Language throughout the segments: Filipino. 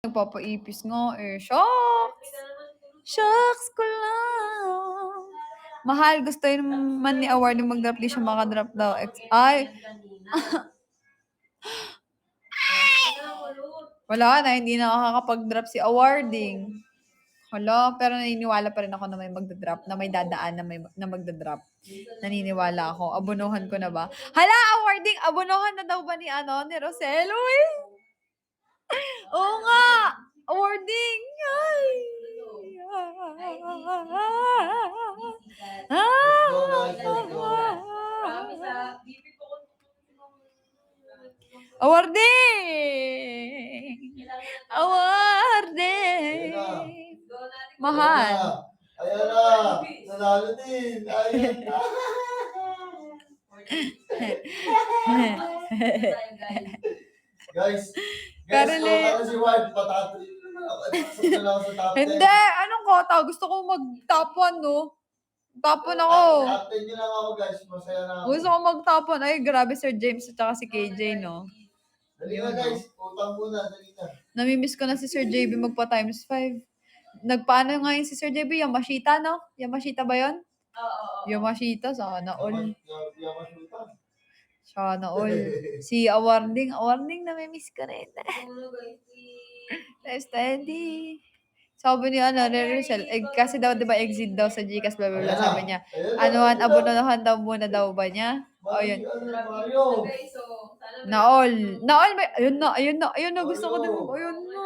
Nagpapaipis nga eh. Shocks! Shocks ko lang. Mahal, gusto yun man ni award yung mag-drop, di siya makadrop daw. Ay! Wala na, hindi na nakakapag-drop si awarding. Hala, pero naniniwala pa rin ako na may magda-drop, na may dadaan na magda-drop. Naniniwala ako. Abunuhan ko na ba? Hala, awarding! Abunuhan na daw ba ni Roselo eh? Oo nga! Awarding! Ay! Awarding! Awarding! Mahal. Ayan na! Nanalo din! Ayan na! Guys, kota si Ward, patatuloy na lang sa top 10. Hindi! Anong kota? Gusto ko mag-top 1, no? Top 1 ako. Top 10 nyo lang ako, guys. Masaya na ako. Gusto ko mag-top 1. Ay, grabe, Sir James at saka si KJ, no? Dali na, guys. Utang muna. Dali na. Namimiss ko na si Sir JB magpa times 5. Nagpaano nga yun si Sir JB? Yamashita, no? Yamashita ba yun? Oo. Yamashita, sana all. Yamashita. Sana all. Si Awarding, namimiss ko rin. Steady. Sabi ni Rericel, kasi daw, di ba, exit daw sa Gcash, blah, blah, blah, sabi niya. Abunuhan daw muna daw ba niya? O, yun. Naol, ayun na, gusto ko din mag-ayun na.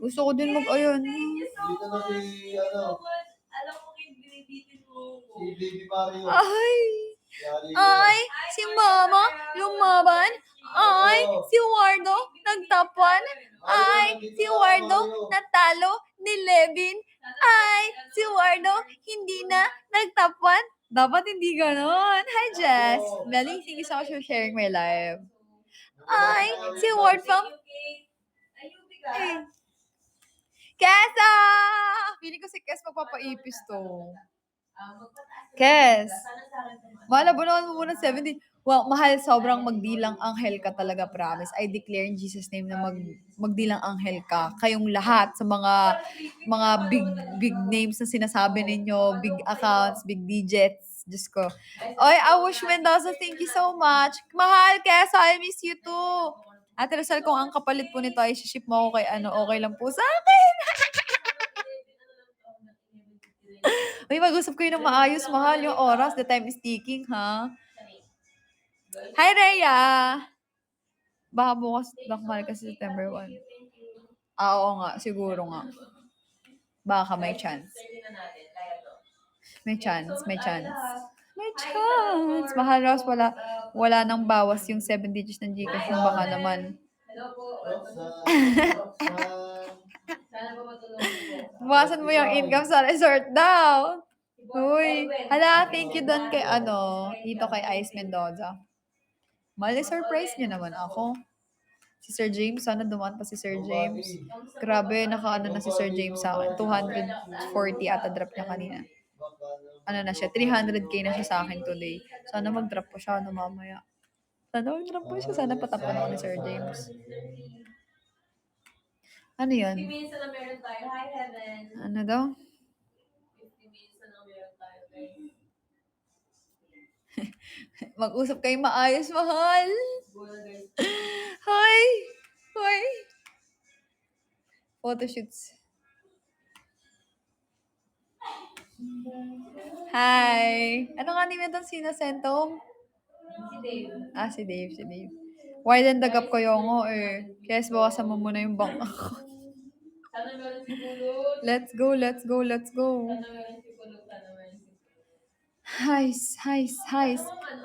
Gusto ko din mag-ayun na. Dito na si, Alam mo, binibitin mo. si Baby Mario. Ay, si Mama, lumaban. Ay, si Wardo, nagtapan. Ay, si Wardo, natalo ni Levin. Ay, si Wardo, hindi na nagtapan. Dapat hindi ganon. Hi, Jess. Melly, thank you so much for sharing my live. Ay, si Ward from... Kesa! Feeling ko si Kes magpapaipis to. Kes! Mahal, abunuhan mo muna 70. Well, mahal, sobrang magdilang anghel ka talaga, promise. I declare in Jesus' name na magdilang anghel ka. Kayong lahat sa mga big names na sinasabi ninyo, big accounts, big digits. Diyos ko. Oy, Awush Mendoza, thank you so much. Mahal, Kesa, I miss you too. Ate Rizal, kung ang kapalit po nito ay ship mo ako kay okay lang po sa akin. Uy, mag-usap kayo ng maayos, mahal. Yung oras, the time is ticking, ha? Hi, Rhea! Baka bukas lang, mahal, kasi September 1. Oo nga, siguro nga. Baka may chance. May chance. Mahal, Ross, wala nang bawas yung 7 digits ng Gcash mo, baka naman. Hello po. Bawasan mo yung income sa resort daw. Uy. Hala, thank you doon kay dito kay Ice Mendoza. Mali, surprise niyo naman ako. Si Sir James, sana dumaan pa si Sir James. Grabe, nakaano na si Sir James sa akin. 240 ata drop niya kanina. Ano na siya, 300k na siya sa akin today. Sana mag-drop po siya mamaya. Sana patapan ako ni Sir James. Ano yun? 50 minutes na meron tayo. Hi, Heaven. Ano daw? 50 minutes na meron tayo. Mag-usap kayo maayos, mahal. Hi! Photoshoots. Hi! Ano nga name itong sinasentong? Si Dave. Si Dave. Widen the gap ko yung Kaya bawasan mo muna yung bank account. Sana meron si Bulot. Let's go. Sana meron si Bulot. Highs.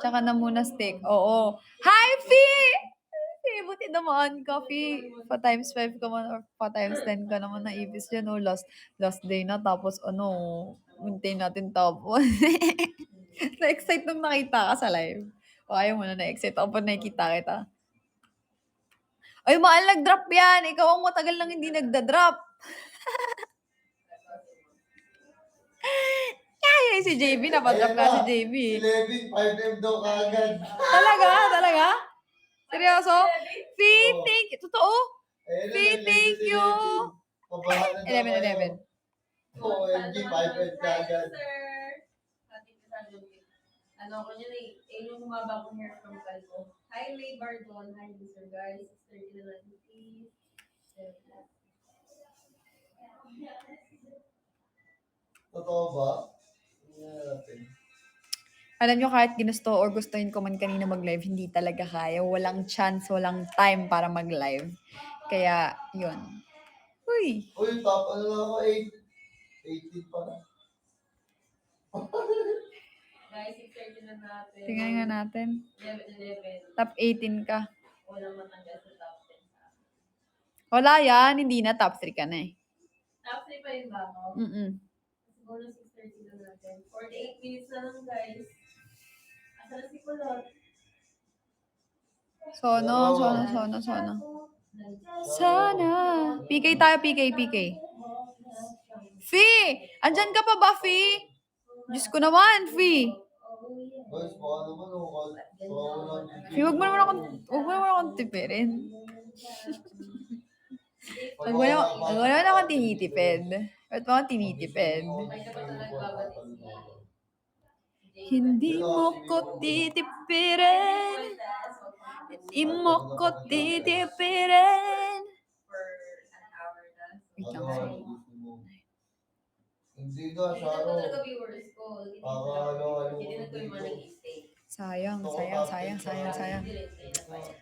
Tsaka na muna steak. Oo. Hi, Fee! Buti naman ka, Fee. Pa times 5 ka man or pa times 10 ka naman na ibis dyan. Last day na. Tapos maintain natin tapos. Na-excite nung nakita ka sa live. O ayaw mo na-excite ako pag nakikita kita. Ay, mahal, nag-drop yan. Ikaw ang matagal lang hindi nagda-drop. Kaya si JB, napadrop ka si JB. Si Levin, 5M daw kaagad. Talaga? Seryoso? Fee, thank you. Totoo? Thank you. Pabahanan 11. OMG, 5 kagad. Sir. Ating kasama. Ano ko niya yung humaba kong hair from Calco. Hi, May Bardon. Hi, Mr. Guys. 6:30 na lang, please. Totoo ba? Tingnan natin. Alam nyo, kahit ginusto or gustuhin ko man kanina mag-live, hindi talaga kaya. Walang chance, walang time para mag-live. Kaya, yun. Uy! Uy, top ano na ako, 18 pa na. Guys, 6:30 na natin. Tingnan nga natin. 11. Top 18 ka. Walang matanggal sa top 10. Wala yan, hindi na. Top 3 ka na eh. Top 3 pa yun ba ako? Siguro 6:30 na natin. 48 minutes na lang, guys. Asa na si Kulot? Sono. Sana. PK tayo, PK. Fee! Andyan ka pa ba, Fee? Diyos ko naman, Fee. Guys, baka naman ako. Fee, huwag mo naman akong tipirin. Huwag mo naman akong tinitipid. Ba't mo akong tinitipid? Hindi mo ko titipirin. Hindi mo ko titipirin. For an hour na. Wait lang, Ano, sorry. hindi ka, Hindi Sharo. na talaga viewers ko. Hindi na ko yung mga nag-stay. Sayang.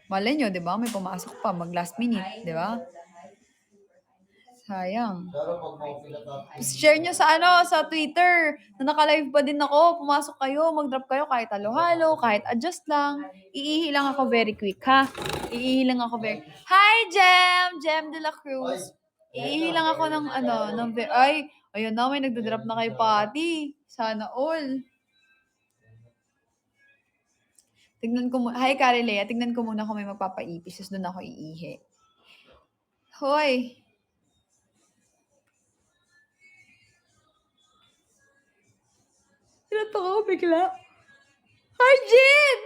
Malay nyo, di ba? May pumasok pa mag last minute, di ba? Sayang. Pero pag mga pinatapos. Share nyo sa Twitter. Na naka-live pa din ako. Pumasok kayo, mag-drop kayo kahit halo-halo, kahit adjust lang. Iihi lang ako very quick, ha? Hi, Jem de la Cruz. Iihi lang ako ng ayun na, may nagda-drop na kay Patty. Sana all. Hi, Carilea. Tignan ko muna kung may magpapaipis. Tapos doon ako iihi. Hoy. Tinataka ko bigla. Hi, Jin!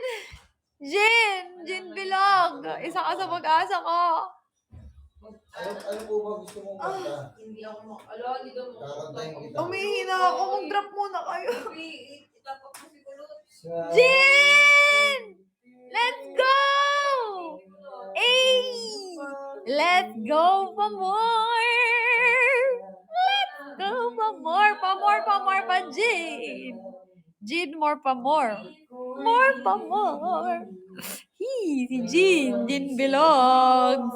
Jin Bilog. Isa ka sa pag-asa ko. Ano po ba gusto mong kanta? Hindi ako hindi daw mo. Kakantahin kita. Umihina ako. Mag-drop muna kayo. Itapak mo si Kulot. Jin! Let's go! Hey! Let's go pa more! Let's go pa more! Pa Jin! Jin, more pa more! More pa more! Si Jin Belongs!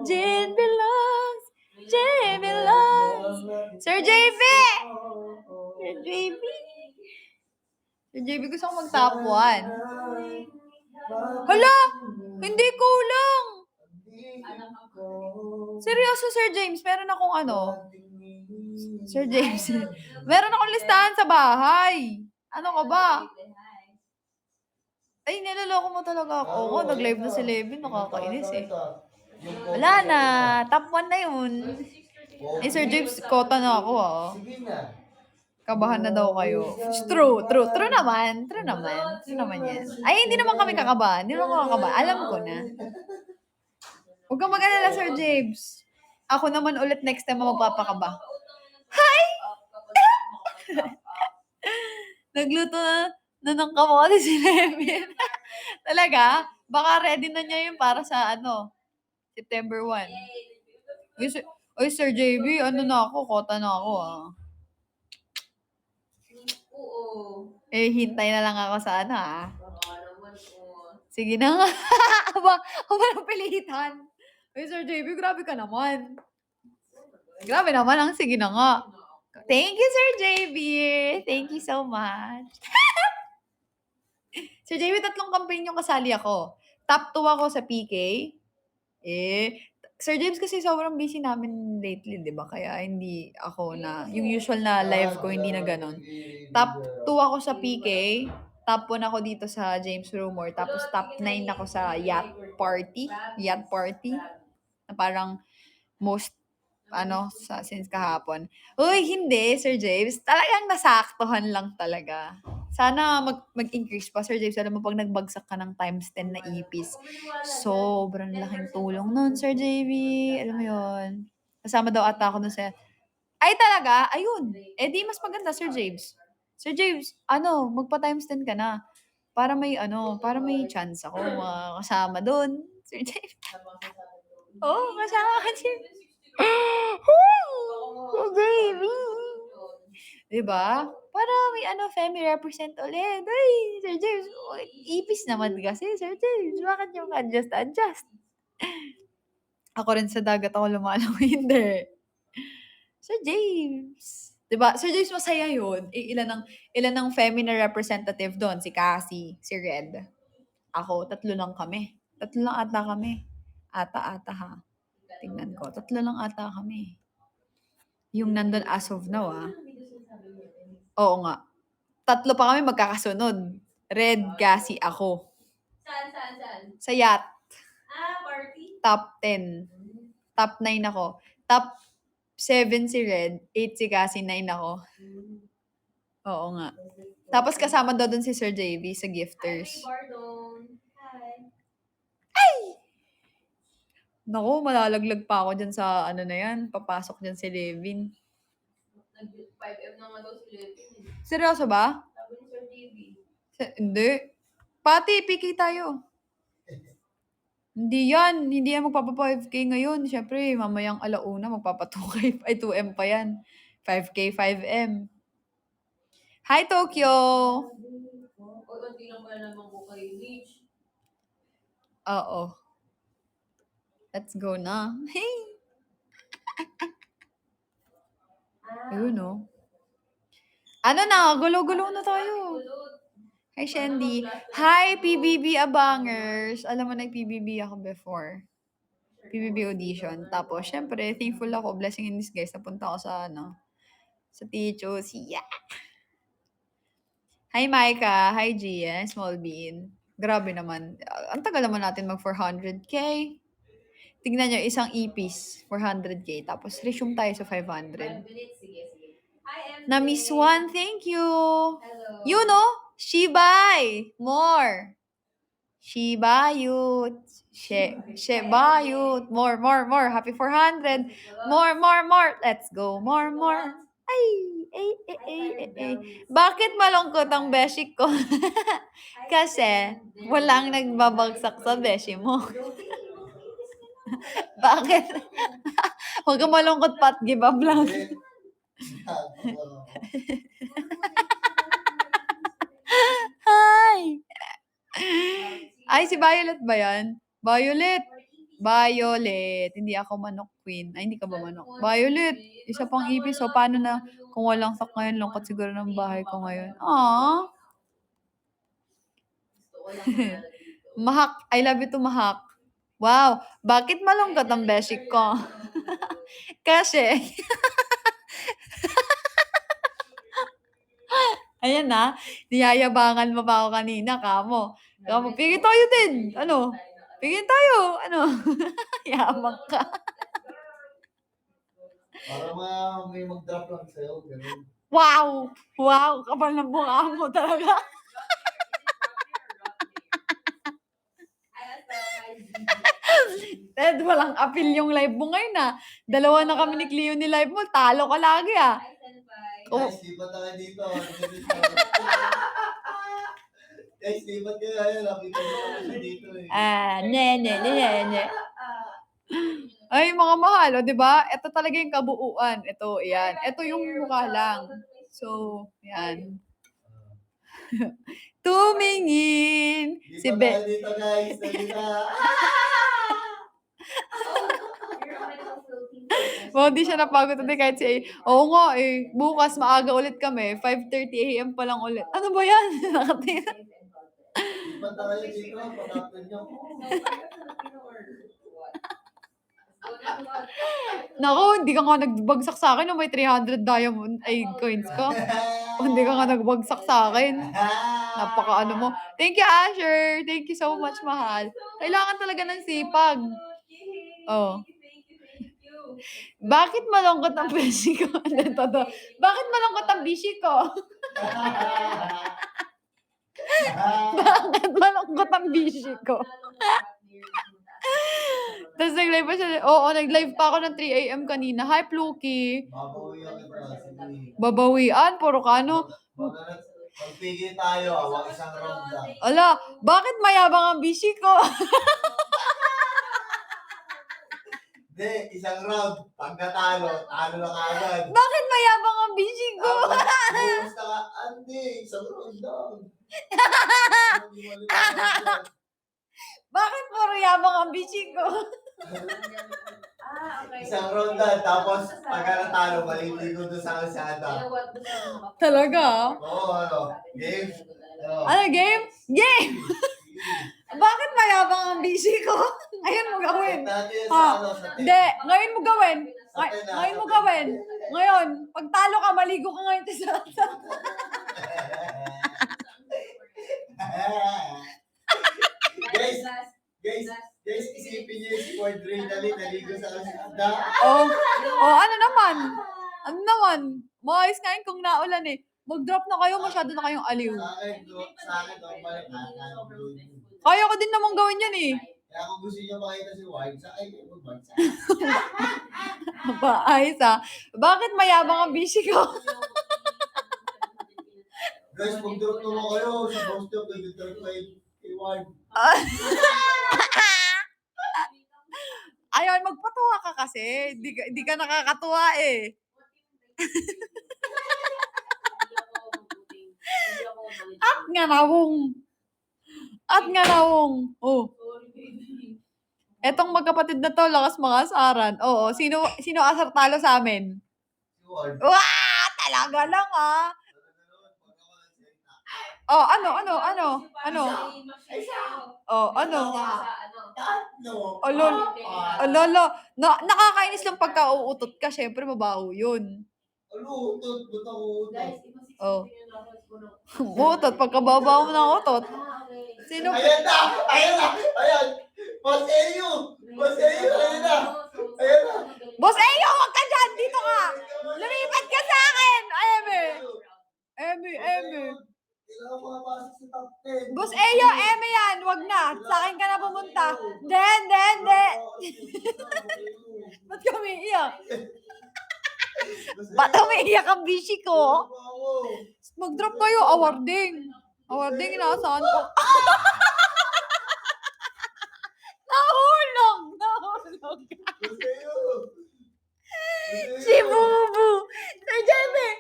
Jin Belongs! Sir JB! Sir JB, gusto ko mag-top 1. Hala! Hindi kulang! Seryoso, Sir James, meron akong Sir James, meron akong listahan sa bahay. Ano ka ba? Ay, niloloko mo talaga ako. Oo, nag-live na si Levin. Nakakainis eh. Wala na. Top 1 na yun. Eh, Sir James, kota na ako Sige na. Kabahan na daw kayo. True naman. True naman yan. Ay, hindi naman kami kakabahan. Hindi naman ako kakabahan. Alam ko na. Huwag kang mag-alala, Sir James. Ako naman ulit next time magpapakaba. Hi! Nagluto na ng kamote si Levin. Talaga? Baka ready na niya yun para sa September 1. Uy, Sir JB, kota na ako Oo. hintay na lang ako sa Sige na nga. Aba ng pilitan. Uy, Sir JB, grabe ka naman. Grabe naman ang sige na nga. Thank you, Sir JB. Thank you so much. Sir JB, 3 campaign yung kasali ako. Top 2 ako sa PK. Sir James kasi sobrang busy namin lately, di ba? Kaya hindi ako yung usual na live ko, hindi na ganon. Top 2 ako sa PK. Top 1 ako dito sa James Rumor. Tapos top 9 ako sa Yacht Party. Na parang most, since kahapon. Uy, hindi, Sir James. Talagang nasaktuhan lang talaga. Sana mag-increase pa, Sir James. Alam mo, pag nagbagsak ka ng times 10 na ipis, sobrang laking tulong nun, Sir JV. Alam mo yun. Kasama daw ata ako nun sa... Ay, talaga? Ayun. Eh, di mas maganda, Sir James. Sir James, magpa times 10 ka na. Para may chance ako kasama dun. Sir James. Oo, kasama ka, Sir. Sir James. Diba? Para may family represent ulit. Ay, Sir James, ipis naman kasi, Sir James. Bakit yung adjust? Ako rin sa dagat ako lumalangoy, hindi. Sir James. Diba? Sir James, masaya yun. Ilan ng feminine representative doon? Si Cassie, si Red. Ako, 3 lang kami. 3 lang ata kami. Ata ha. Tingnan ko. 3 lang ata kami. Yung nandun as of now, Oo nga. 3 pa kami magkakasunod. Red, Cassie, ako. Saan? Sa yacht. Party? Top 10. Top 9 ako. Top 7 si Red, 8 si Cassie, 9 ako. Oo nga. Tapos kasama daw dun si Sir JV sa gifters. Naku, malalaglag pa ako dyan sa na yan. Papasok dyan si Levin. Nag-5M na nga daw si Levin. Seryoso ba? Sabi ni Sir JV. Hindi. Pati, PK tayo. Hindi yan magpapa 5K ngayon. Siyempre, mamayang 1:00 magpapa 2K, 2M pa yan. 5K, 5M. Hi, Tokyo! Unti lang pala naman ko kay Mitch. Oo. Let's go na. Hey! Ayun, no? Gulo-gulo na tayo. Hi, Shandy. Hi, PBB Abangers. Alam mo, nag-PBB ako before. PBB audition. Tapos, syempre, thankful ako. Blessing in disguise. Napunta ako sa, sa Tichos. Yeah! Hi, Micah. Hi, Gian. Small Bean. Grabe naman. Ang tagal naman natin mag 400K. Tignan nyo, isang ipis, 400K. Tapos, resume tayo sa 500. 5 minutes, sige. Hi, MJ. Na Miss One, thank you. Hello. You know, Shibay. More. Shibayut. Shibayut. More. Happy 400. More. Let's go. More. Ay. Bakit malungkot ang beshi ko? Kasi, walang nagbabagsak sa beshi mo. Bakit? Huwag ka malungkot, Pat. Give up lang. Hi! Ay, si Violet ba yan? Violet! Hindi ako manok queen. Ay, hindi ka ba manok? Violet! Isa pang ipis. So, paano na kung walang sak ngayon? Lungkot siguro ng bahay ko ngayon. Aww! Mahak. I love you to Mahak. Wow! Bakit malungkot ang beshi ko? Kasi, ayan na, niyayabangan mo pa ako kanina, kamo. Pigil tayo din. Pigil tayo. Yabang ka. Para may mag-drop lang sa'yo. Ganun. Wow! Kapal ng mukha mo talaga. Ted, walang appeal yung live mo ngayon, 2 na kami ni Cleo ni live mo. Talo ka lagi, Guys, lipat na kayo dito. Guys, lipat kayo. Ayun, nakita mo siya dito Nye. Ay, mga mahal, di ba? Ito talaga yung kabuuan. Ito, yan. Ito yung mukha lang. So, yan. Tumingin. Si Lipat na kayo dito, guys. Well, di siya napagod today kahit si Oo nga bukas maaga ulit kami. 5:30 AM pa lang ulit. Ano ba yan? Nakatingin. Lipat na kayo dito. Patapin nyo. Naku, hindi ka nga nagbagsak sa akin na may 300 diamond coins ko. Hindi ka nga nagbagsak sa akin. Napaka mo. Thank you, Asher. Thank you so much, mahal. Kailangan talaga ng sipag. Oh. Bakit malungkot ang beshi ko? Bakit malungkot ang beshi ko? Bakit malungkot ang bishi ko? Tapos nag-live pa siya. Oo, nag-live pa ako ng 3 AM kanina. Hi, Pluki. Babawian kita. Sige. Babawian, puro ka ano. Magpigil tayo, awang isang round lang. Ala, bakit mayabang ang bishi ko? Hindi, isang round. Pag natalo, talo na kaagad. Bakit mayabang ang bishi ko? Bukas na ka. Hindi, isang round lang. Bakit puro yabang ang bishi ko? Isang round lang. Tapos, pag natalo, maliligo doon sa kalsada. Talaga? Oo, ano. Game. Ano, game? Game! Bakit mayabang ang bishi ko? Ngayon mo gawin. Natin Ah, sa ano, sa Hindi, ngayon mo gawin. Ngayon mo gawin. Ngayon, pag talo ka, maligo ka ngayon sa guys, isipin niyo si Quadrenalin naligo sa kalsada. Oh, ano naman? Ano naman? Maayos nga yun kung naulan eh. Mag-drop na kayo, masyado na kayong aliw. Sa akin, balik na. Kaya ko din naman gawin yan eh. Kaya kung gusto niyo makita si White, sa akin kayo mag-bansa. Maayos ah. Bakit mayabang ang bishi ko? Guys, mag-drop naman kayo. Si Boss Teo, pag-drop kay White. Ayun, magpatuwa ka kasi. Di ka nakakatuwa eh. At nga nawong. Oh. Etong magkapatid na to, lakas mga asaran. Oo, sino asar talo sa amin? Si White. Wah! Talaga lang ah. Oh, ano? Oh, ano? No. Lolo, nakakainis lang pagka uutot ka, syempre mabaho yun. Ano, utot? Ba't ako utot? Oh. Uutot, pagkababaw mo ng utot. Sino? Ayan na! Ayan! Boss Eyo! Ayan na! Boss Eyo, wag ka dyan! Dito ka! Lumipat ka sa akin! Eme. Kailangan makapasok sa top 10. Boss Eyo, Eme yan! Wag na! Sa akin ka na pumunta. Den! Ba't ka umiiyak? Ba't umiiyak ang bishi ko? Mag-drop kayo, awarding. Awarding, inaasahan ko. Nahulog! Si Bubu! Sir Jamie!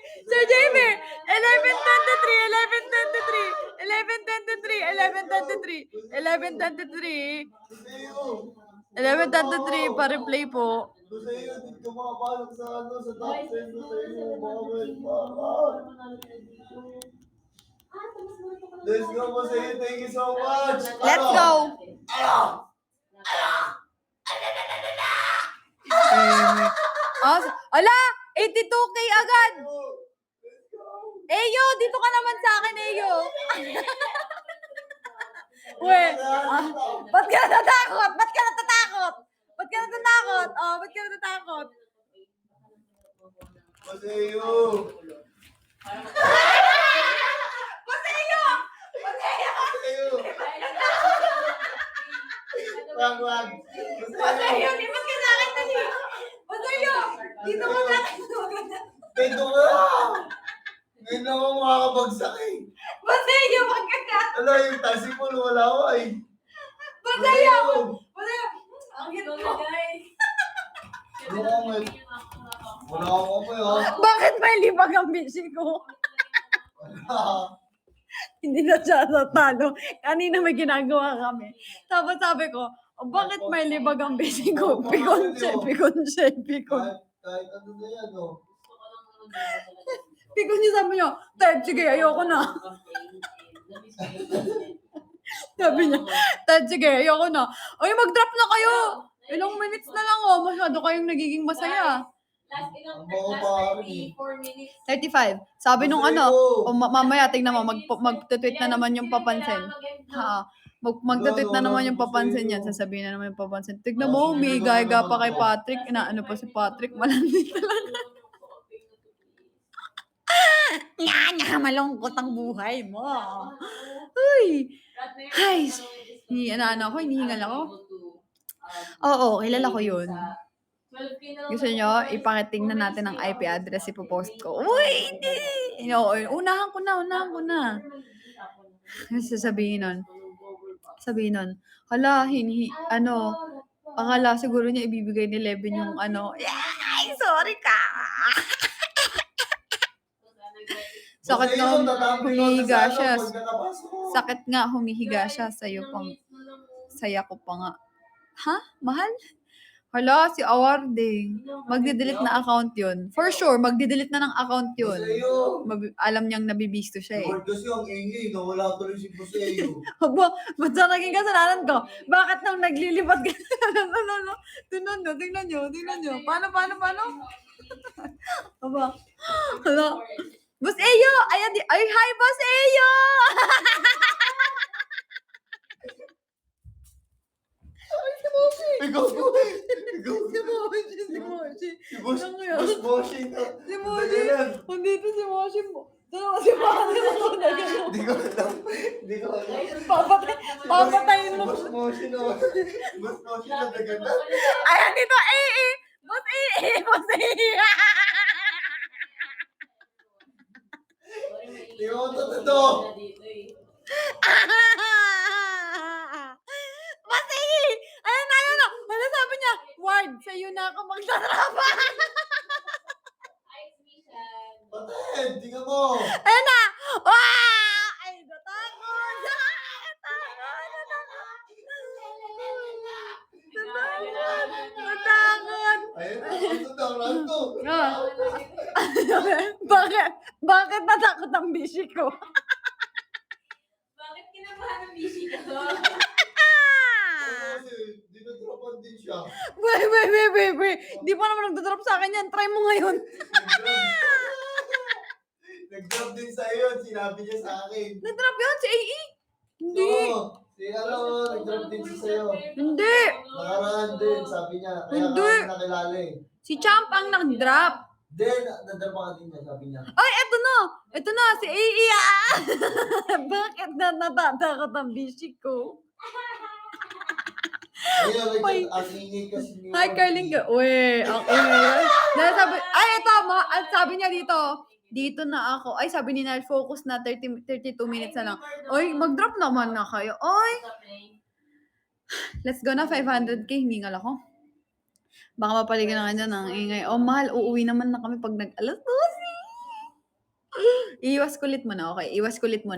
11:23, pa-replay po. Hindi ka makapasok sa top 10. Let's go, Boss Eyo. Thank you so much. Let's go! Ala! 82K agad! Eyo, dito ka naman sa akin, Eyo. Ba't ka natatakot? Oh, ba't ka natatakot? Boss Eyo! Wag. Ba't Eyo, lipat ka sa akin, dali. Ba't Eyo, dito ka sa akin. Dito ka! Ngayon ako makakabagsak eh. Ba't Eyo, wag ka na. Ano yung tasi mo, wala ko eh. Ba't Eyo? Ang hit mo. Wala ako po yun. Bakit may libag ang bishi ko? Hindi na siya natalo. Kanina may ginagawa kami. Tapos sabi ko, bakit may libag ang bishi ko? Pikonche. Kahit ano na yan, oh. Pikonche, sabi niya, Ted, sige, ayoko na. Sabi niya, Ted, sige, ayoko na. Ay, mag-drop na kayo. Ilang minutes na lang, oh. Masyado kayong nagiging masaya. Ang bago pa rin 35. Sabi nung ano, mamaya tingnan mo, mag-tweet na naman yung papansin. Mag-tweet na naman yung papansin yan. Sasabihin na naman yung papansin. Tignan mo, may gaya pa kay Patrick. Inaano pa si Patrick. Malandi talaga. Malungkot ang buhay mo. Uy! Ay, hinihingal ako. Oo, kilala ko yun. Gusto nyo, ipakitingnan natin ang IP address, ipopost ko. Uy, hindi! Unahan ko na. Sasabihin nun, hala, akala siguro niya ibibigay ni Levin yung ay, sorry ka! Sakit nga, humihiga siya. Sakit nga, humihiga siya. Saya ko pa nga. Ha? Mahal? Hala, si Awarding. Magde-delete na account yun. For sure, magde-delete na ng account yun. Alam niyang nabibisto siya eh. Lord, kasi ang ingay, nawala tuloy si Boseyo. Aba, ba't sa naging kasalanan ko? Bakit nang naglilipat ka? Tingnan nyo. Paano? Aba, hala. Boss Eyo! Ay, hi, Boss Eyo! Ikaw. Si Moshi. Si Boss Ano yun? Moshi na. Si Moshi. Nandito si Moshi mo. Dalawa si Moshi mo. Hindi ko alam. Papatayin mo. Boss Moshi na. Boss Moshi na naganda. Ay, andito, Boss Boss Hindi ko totoo. Boss Ayun na. Ano sabi niya? Ward, sa'yo na ako magtatrapa. Paten, tingnan mo. Ayun na. Ay, natakot. Natakot. Ayun, ito daw, ranto. Bakit natakot ang bishi ko? Bakit kinabahan ng busy ka to? Kasi, dinadrapan din siya. Wait. Di pa naman nagdodrop sa akin yan. Try mo ngayon. Nag-drop din sa iyo, sinabi niya sa akin. Nagdrop yun si AE. Hindi. Oo, nag-drop din siya sa iyo. Hindi. Nakaraan din, sabi niya. Kaya Hindi. ka nakilala eh. Si Champ ang nag-drop. Then, nadrapan ka din niya, sabi niya. Ay, eto na, si AE Bakit natatakot ang bishi ko? Ayun, Ay. ang ingay kasi niya. Hi, Carling. Uy, ang ingay. Dahil sabi niya dito na ako. Ay, sabi ni Nel, focus na 32 minutes na lang. Oy, mag-drop naman na kayo. Oy, let's go na, 500k. Hiningal ako. Baka mapaligan na kanya ng ingay. Oh, mahal, uuwi naman na kami pag nag-alas 12. Iwas kulit mo na, okay? Iwas kulit mo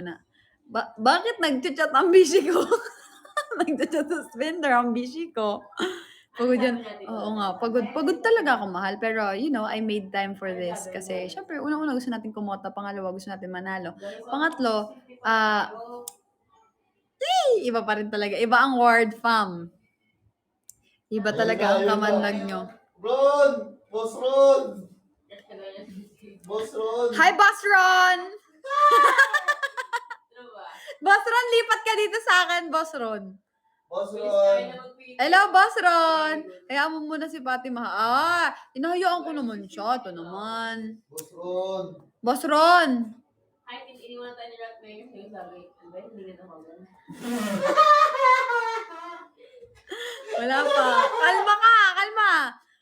na. Bakit nag-chat ang bishi ko? Nag-chat sa spender ang bishi ko. Pagod yan. Oo nga, pagod talaga ako, mahal. Pero, I made time for this. Kasi, syempre, unang-una gusto natin kumota. Pangalawa, gusto natin manalo. Pangatlo, iba pa rin talaga. Iba ang word, fam. Iba talaga ang kamandag nyo. Ron! Boss Ron! Boss Ron! Hi, Boss Ron! Boss Ron, lipat ka dito sa akin, Boss Ron. Boss Ron! Hello, Boss Ron! Kaya mo muna si Fatima. Inahayaan ko naman siya. Ito naman. Boss Ron! Boss Ron! Ay, iniwan tayo ni Rat Mayor. Sa'yo sabi, ba, hindi ka na magal. Wala pa. Kalma.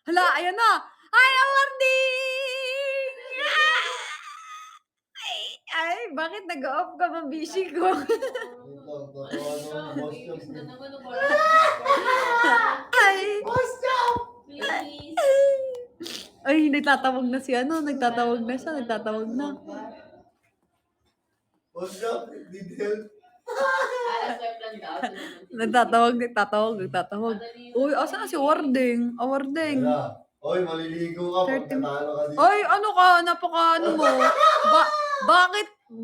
Hala, ayan na. Hi, awarding! Ay, bakit nag-off ka ba, bishi ko? Ay, Boss Jump! Please. ay, nagtatawag na siya. Nagtatawag na. Boss Jump! Detail! Alas web lang daw. Nagtatawag. Uy, asan na si Warding? Awarding. Wala. Oy, maliligo ka. 30 Pagkatalo ka dito. Ay, ano ka? Napaka mo.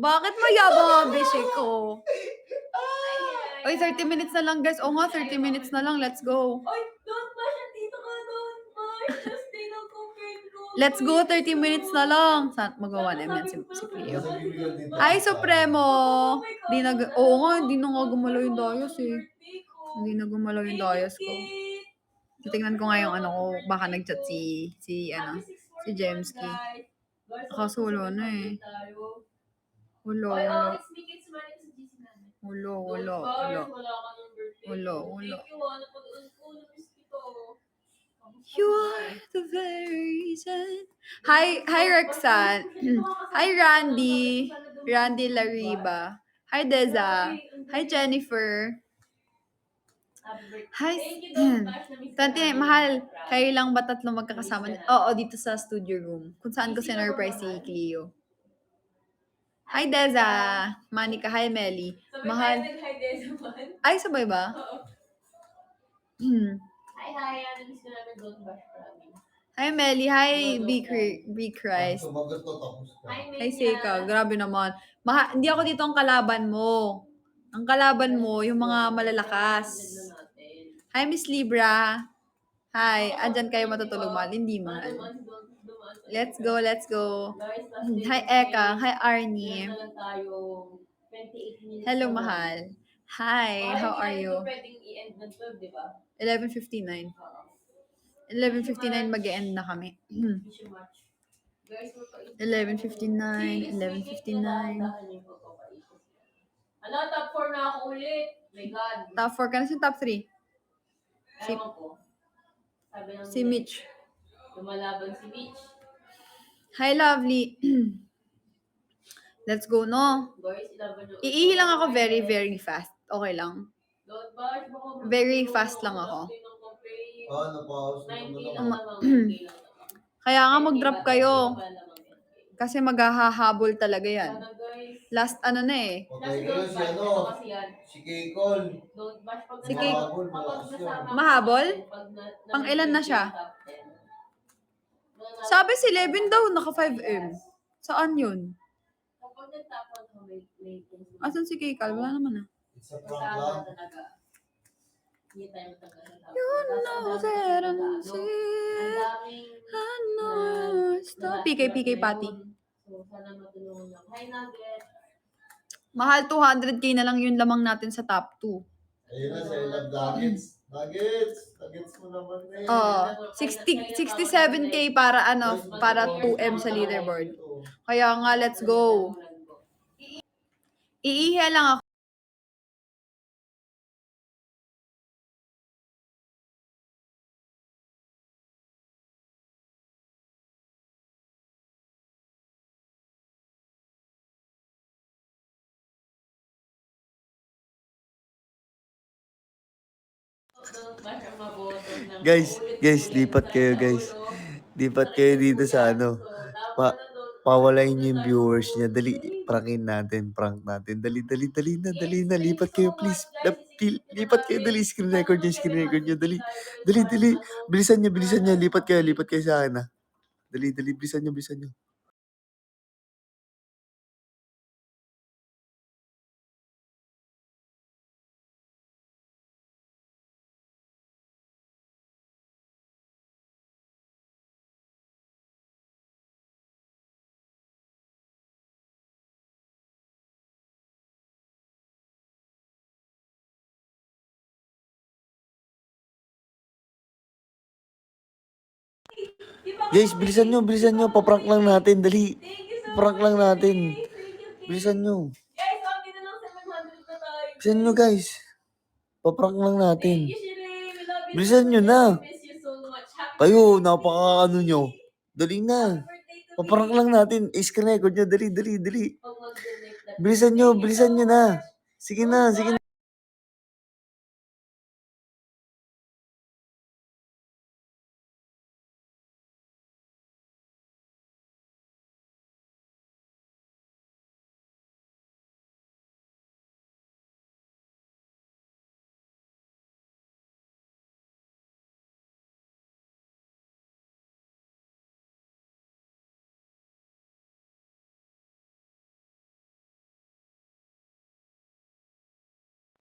Bakit mayabang ang bishi ko? Ay, 30 minutes na lang, guys. Oo nga, 30 minutes na lang. Let's go. Oy, don't bash at dito ka, don't bash. Just stay lang compared ko. Let's go, 30 minutes na lang. Mag-1M yan si Cleo. Nasa bibigyan dito. Ay, Supremo. Oo nga, hindi na nga gumalaw yung dayos eh. Hindi na gumalaw yung dayos ko. Tingnan ko nga yung ko, baka nag-chat si Jemski. Kaso wala na eh. Tayo. Wala, Oy, wala. it's Mickey's money sa GC namin. Wala, Don't wala, bars, wala. wala ka ng birthday. Wala, ko. wala. Thank you, napag-ulan ko. Namiss kita. Kamusta You ka are na? the very reason. Hi Rexan. Hi Randy. Randy Lariba. Hi Deza. Hi Jennifer. Happy birthday. Hi. Thank you, Don't Bash. Namiss ka 20, namin. mahal. Promise. Kayo lang ba tatlo magkakasama? Oo, dito sa studio room. Kung saan ko Easy ka ba, sinurprise si mahal? Cleo. Hi Deza. Manika. Hi Melly. Sabay Mahal. tayo nag-hi din sa man. Ay, sabay ba? Oo. Hi, namiss ka namin, Don't Bash. Promise. Hi Melly. Hi B. Christ. Sumagot to, tapos ka. Hi, Menya. Ay, Seka, grabe naman. Hindi ako dito ang kalaban mo. Ang kalaban mo, yung mga malalakas. Hi, Miss Libra. Hi, andyan kayo matutulog, mahal. Hindi, mahal. Let's go, let's go. Hi, Eka. Hi, Arnie. Hello, mahal. Hi, how are you? Pwedeng i-end ng 12, di ba? 11:59. Oo. 11:59 mag-e-end na kami. Thank you so much. Guys, 11:59, 11:59. Ano, top 4 na ako ulit. My God. Top 4 ka na sa top 3. Ewan ko. Sabi ng Si Mitch. lumalaban si Mitch. Hi, lovely. Let's go, no? Guys, ilaban nyo. Iihi lang ako very, very fast. Okay lang. Don't bash, baka Very fast lang ako. Napause na 9K naman lang ako. naman. 9K lang naman. Kaya nga mag-drop kayo. 10K ba naman 10K? Kasi maghahabol talaga yan. Sana, guys. Last ano na eh. Okay, Last guys, don't bash. ano? Ito kasi yan. Si Kikol. Don't bash. Pag Si nasama- Kate. kapag nasama- Mahabol? pag na- Pang ilan na siya? top 10. Sabi si Levin daw, naka 5M. Saan yun? Kapag nagtapon ko, may Asan si Kikal? Wala naman ah. It's a prank kasama lang. talaga. Hindi tayo matagal sa tapon. You Tapos know ang that daming I'm nag-ano, sick. ang daming I know it's the PK Patty. So, sana matulungan niyo. Hi, Nugget. Mahal 200k na lang yung lamang natin sa top 2. Ayun na, sa love nuggets. Nuggets mo naman na yun. Oo. 67k para ano, para 2M sa leaderboard. Kaya nga, let's go. Iihi lang ako. Guys, lipat kayo, guys. Lipat kayo dito sa ano. Pawalain niyo yung viewers niya. Dali, prank natin. Dali na. Lipat kayo, please. Lipat kayo, dali. Screen record niyo. Dali. Bilisan niyo. Lipat kayo sa akin, ha. Dali, bilisan niyo. Guys, bilisan niyo. Paprank lang natin, dali. Prank lang natin. Bilisan niyo. Guys, okay na lang 700 na tayo. Bilisan niyo, guys. Paprank lang natin. Thank you, Shireen. We love you Bilisan so nyo much. na. We miss you so much. Happy Kayo, birthday. napaka-ano nyo. Dali na. Happy birthday to Paprank me. lang natin. Screen record nyo. Dali. Pag mag-donate na. Bilisan nyo Thank you so na. much. Sige na.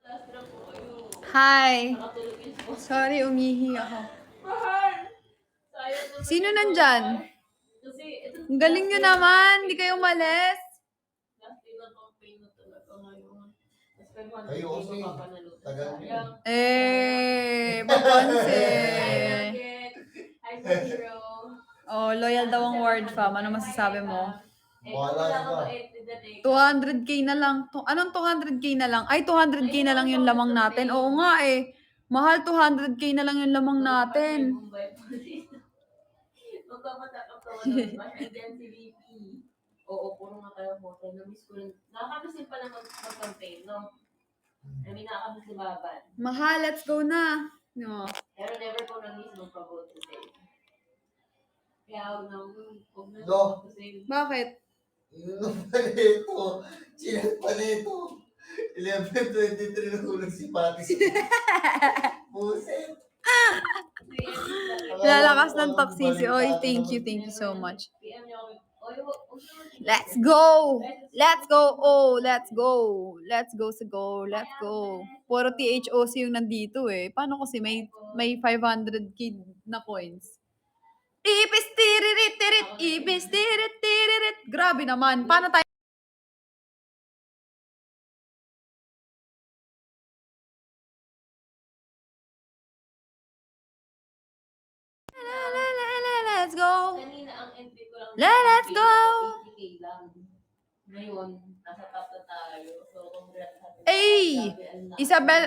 Last na po kayo. Hi. Nakatulog yung sponsor. Sorry, umihi ako. Mahal. Sayang naman Sino yung nandyan? sponsor. Kasi ito. Ang galing nyo naman. Hindi kayo malis. Last day ng campaign na talaga ngayon. Tapos 500 Kayo kasi, yung mapapanalo. tagal nyo. Sayang. Eh, Hi, papansin. Nugget. Hi, Hero. Oh, loyal daw ang word fam. Ano masasabi mo? Wala ka. 200k na lang. Anong 200k na lang? Ay, 200k na lang yung lamang natin. Oo nga eh. Mahal, 200k na lang yung lamang natin. Magpapatak ako ng ba? Andyan si VP. Oo, puro nga kayo photo. Na-miss ko rin. Nakakamiss din pala mag-campaign, no? I mean, nakakamiss si Baban. Mahal, let's go na. No. Pero never ko na-miss magpa-vote to save. Kaya huwag na No. to save. Bakit? Yung palito. Chinat palito. 11:23 na kulang si Pati. Buset. Lalakas ng toxicity. Oy, thank you so much. PM niyo ako. Oy, huwag naman. Let's go! Let's go! Oh, let's go! Let's go sa go! Let's go! Puro THOC yung nandito eh. Paano kasi may 500k na coins? Ipis tiririt tirit! Ipis tirit tiririt! Grabe naman. Paano tayo? Let's go! Kanina ang entry ko lang. Let's go! 80k lang. Ngayon, nasa top na tayo. So, congrats sa atin. Ay! Isabel,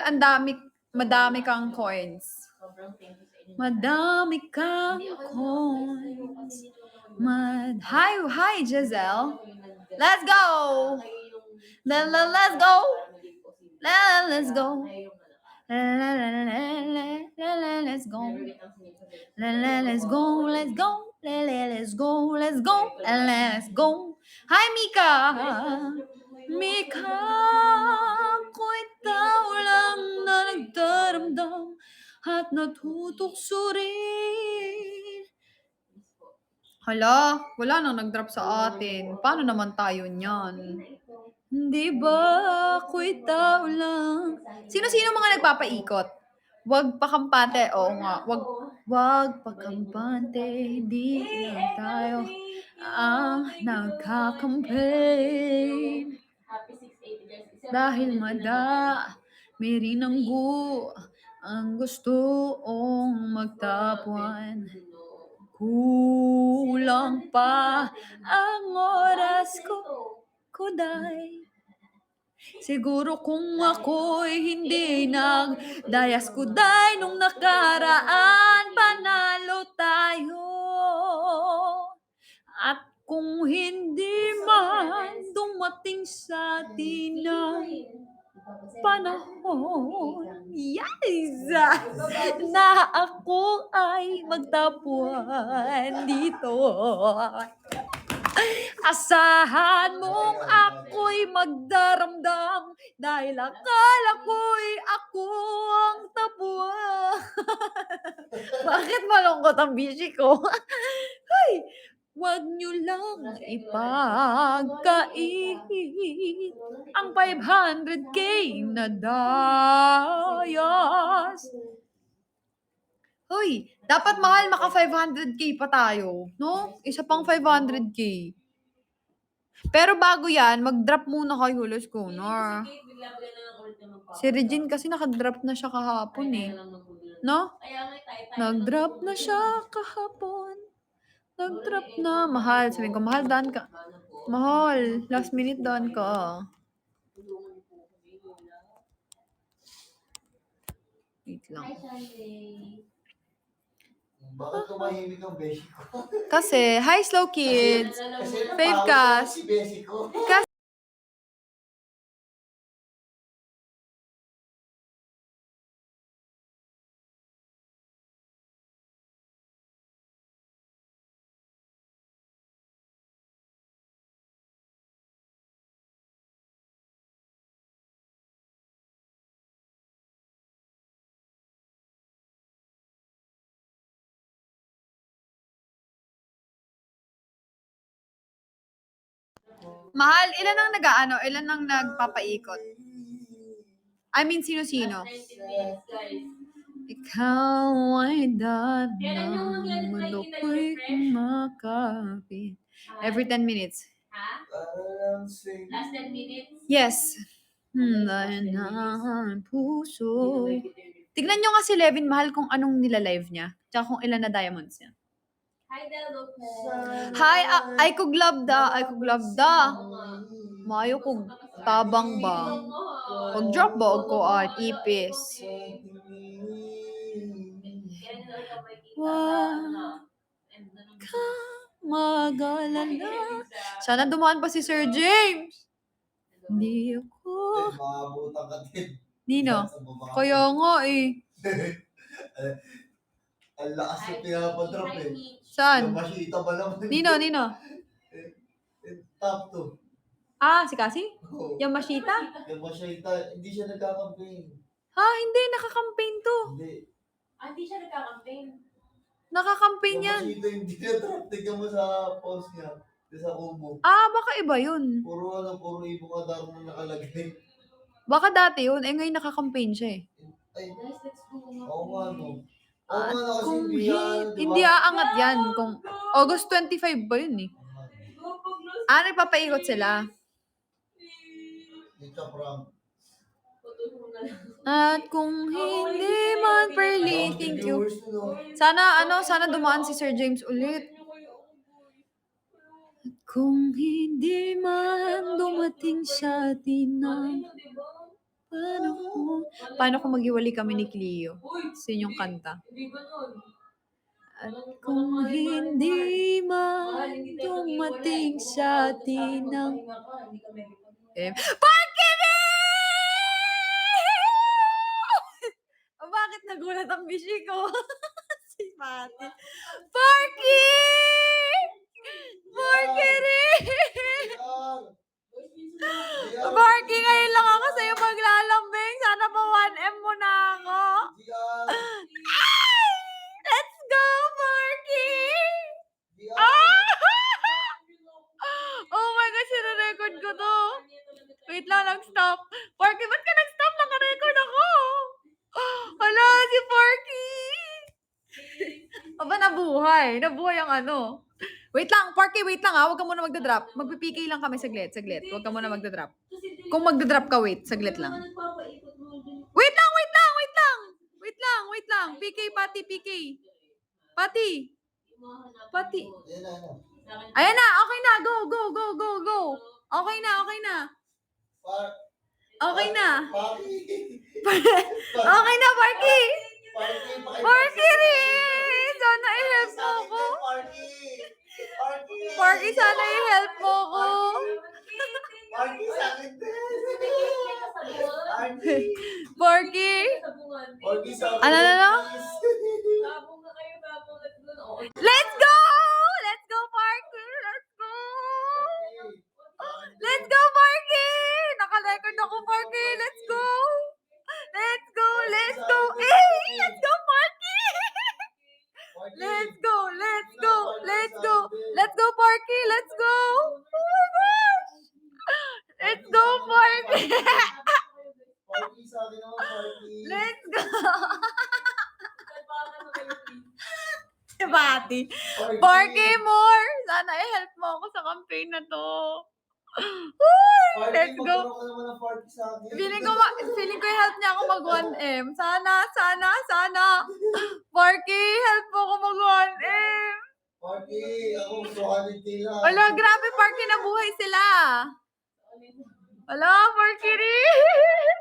madami kang coins. Sobrang thank you sa inyo. Madami kang coins. Hi, Giselle. Let's go! Let's go! Let's go! Let's go! Let's go! Let's go! Let's go! Let's go! Let's go! Hi, Mika! Mika, ako'y tao lang na nagdaramdam at natutukso rin. Hala, wala nang nag-drop sa atin. Paano naman tayo niyan? Di ba ako'y tao lang? Sino-sino mga nagpapaikot? Wag pa kampante. Oo nga, wag pa kampante. Di lang tayo ang nagka-campaign. Happy 680 guys. Dahil may rinanggo ang gustong magtapuan. Kulang pa ang oras ko, kuday. Siguro kung ako'y hindi nagdayas kuday nung nakaraan, panalo tayo. At kung hindi man dumating sa atin ang panahon, yes, na ako ay magtapuan dito. Asahan mong ako'y magdaramdam dahil akala ko'y ako ang tapuan. Bakit malungkot ang bishi ko? Ay, wag nyo lang ipagkait ang 500k na dayas. Hoy, dapat mahal maka 500k pa tayo, no? Isa pang 500k. Pero bago yan, mag-drop muna kayo, let's go, no? Si Regine kasi nakadrop na siya kahapon eh. No? Nag-drop na siya kahapon. Nag-drop na. Mahal. Sabihin ko, mahal, daan ka. Mahal. Last minute daan ka. Wait lang. Bakit tumahimik ang beshi ko? Kasi, hi Slow Kids. Fave Cast. Si beshi ko. Mahal, ilan ang nag-ano? Ilan ang nagpapaikot? I mean, sino-sino? Ikaw ay dadang malukoy kumakapit. Every 10 minutes. Ha? Parang sing- Last 10 minutes? Yes. Dahil na puso. Tignan nyo nga si Levin, mahal, kung anong nila-live niya. Tsaka kung ilan na diamonds niya. Hi, Del Lopez. Hi, ay kuglabda. Maayo kog tabang ba? Pag drop ba og kuan ipis. Magalala. Sana dumaan pa si Sir James. Hindi ako. Maabutan ka din. Nino? Sa baba. Kaya nga eh. Ang lakas na pinapadrop eh. Saan? Yung masita ba naman? Nino? Top 2. Ah, si Cassie? Oh. Yung Mashita? Yung masita, hindi siya nagkakampaign. Ha, hindi. Nakakampaign to. Hindi. Hindi siya nagka-campaign. Nakakampaign Yung yan. masita hindi na drop. Tignan mo sa post niya. Sa Kumu. Ah, baka iba yun. Puro ibong adaro na nakalagay. Baka dati yun. Eh, ngayon nakakampaign siya eh. Ay, Guys, let's go. oo nga no. Oo At nga no, kasi kung hindi yan, di hindi ba? aangat yan. Kung August 25 ba yun eh? Ah, nagpapaikot sila. Dito, Pram. At kung hindi man Pearly, thank you. Sana dumaan si Sir James ulit. At kung hindi man dumating sa atin ng paano kung mag-iwalay kami ni Cleo? Sa inyong kanta. Hindi ba nun? At kung hindi man dumating sa atin ng Parkini! O bakit nagulat ang bishi ko? Si Pati. Parky! Parkini! Parky, ngayon lang ako sa'yo maglalambing. Sana pa 1M mo na ako. Ay! Let's go, Parky! Oh my gosh, sinarecord ko to. Wait lang, nag-stop. Parky, ba't ka nag-stop? Naka-record ako. Hala, si Parky. Aba, nabuhay. Nabuhay ang ano. Wait lang, Parky, wait lang ha. Huwag ka muna magdadrop. Magpipikay lang kami saglit. Huwag ka muna magdadrop. Kung magdadrop ka, wait. Saglit lang. Wait lang. PK, Pati. Ayan na, okay na. Go. Okay na. Okay na, Parky. Parky rin! Sana i-help mo ako. Parky, sana i-help mo ako. Parky sa akin din. Parky? Parky sa akin. Ano? Tapong na kayo, tapong. Let's go! Let's go, Parky! Let's go, Parky! Naka-record ako, Parky! Let's go! Let's go, Hey! Let's go, Parky! Let's go! Let's go, Parky! Let's go! Oh my gosh! Let's go, Parky! Parky sa akin naman, Parky. Let's go! Pati. Parky more! Sana i-help mo ako sa campaign na to. Woo! Let's go! Feeling ko i-help niya ako mag 1M. Sana. Parky, help mo ako mag 1M. Parky, ako 200K lang. Wala, grabe, Parky, nabuhay sila. Wala, Parky rin.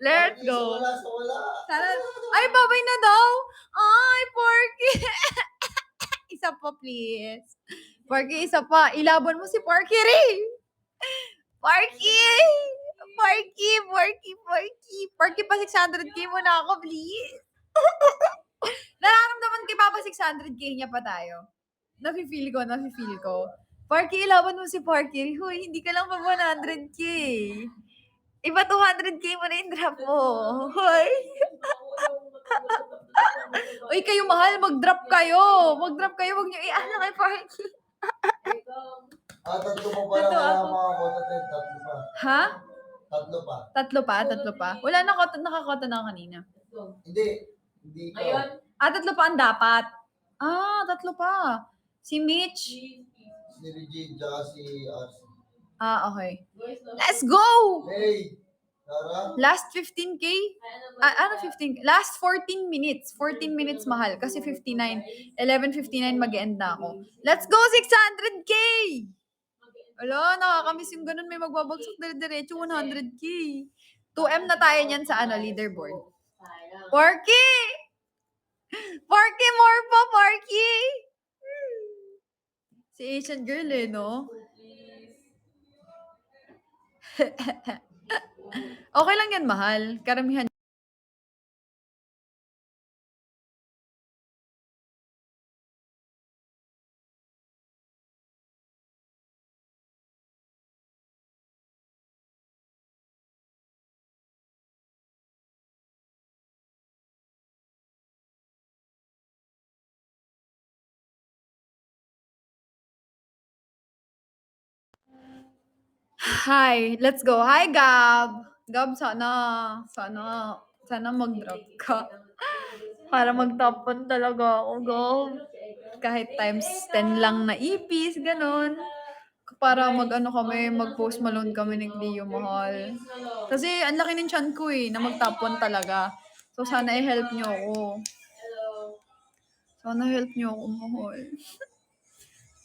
Let's Parky, go. sa wala. Sana, ay, babay na daw. Ay, Parky. Isa pa, please. Parky, isa pa. Ilaban mo si Parky rin. Parky, pa 600K mo na ako, please. Nararamdaman kay Papa 600K niya pa tayo. Nafe-feel ko. Parky, ilaban mo si Parky. Huy, hindi ka lang pa 100K. Iba 200K mo na yung drop mo. Hoy. Uy, kayo mahal, mag-drop kayo. Huwag niyo i-ano kay Parky. Tatlo pa pala kaya mga kota. Tatlo pa. Ha? Tatlo pa. Tatlo pa. Wala na, nakakota na ako kanina. Hindi ka. Ayun. Tatlo pa ang dapat. Tatlo pa. Si Mitch. Si Regine, tsaka si RC. Okay. Let's go! Hey! Last 15K? Ano 15? Last 14 minutes. 14 minutes mahal. Kasi 59. 11:59 mag-end na ako. Let's go 600K! Ala, nakakamiss yung ganun. May magbabagsak dire-diretso 100K. 2M na tayo niyan sa leaderboard. Porky! Porky, more pa, Porky! Si Asian girl no? Okay lang yan, mahal. Karamihan. Hi, let's go. Hi, Gab. Gab, sana mag-drop ka. Para mag-top 1 talaga ako, Gab. Kahit times 10 lang na ipis, ganun. Para mag-post Malone kami ni Cleo, mahal. Kasi ang laki ng chan ko na mag-top 1 talaga. So, sana i-help nyo ako. Sana help nyo ako, mahal.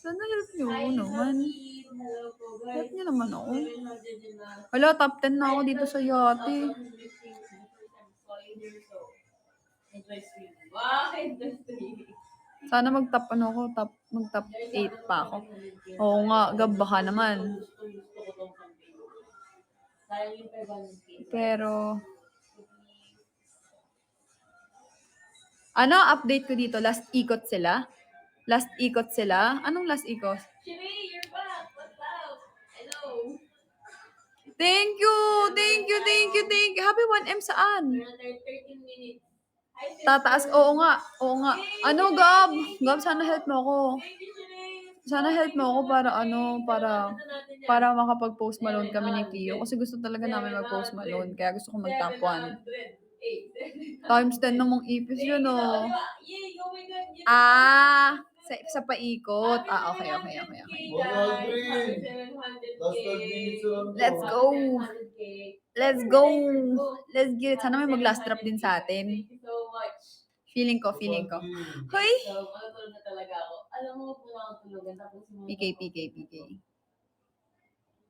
Sana help nyo ako naman. Help nyo naman ako. Wala, top 10 na ako dito sa yate. Sana mag-top mag-top 8 pa ako. Oo nga, Gab, baka naman. Pero, update ko dito? Last ikot sila? Anong last ikot? Shimmy, you're back. What's up? Hello. Thank you! Happy 1M saan? Another 13 minutes. Hi, sister. Tataas, oo nga. Ano, Gab? Gab, sana help mo ako. Thank you, Shimmy. Sana help mo ako para makapag-post Malone kami ni Cleo. Kasi gusto talaga namin mag-post Malone. Kaya gusto ko mag-top 1. 708. Times 10 namang ipis yun, oh. Yay, oh my God. Sa paikot. Okay. Let's go. Let's get it. Sana may mag-last drop din sa atin. Thank you so much. Feeling ko. Hoy! So, matutulog na talaga ako. Alam mo, huwag mo lang ang tulugan. PK.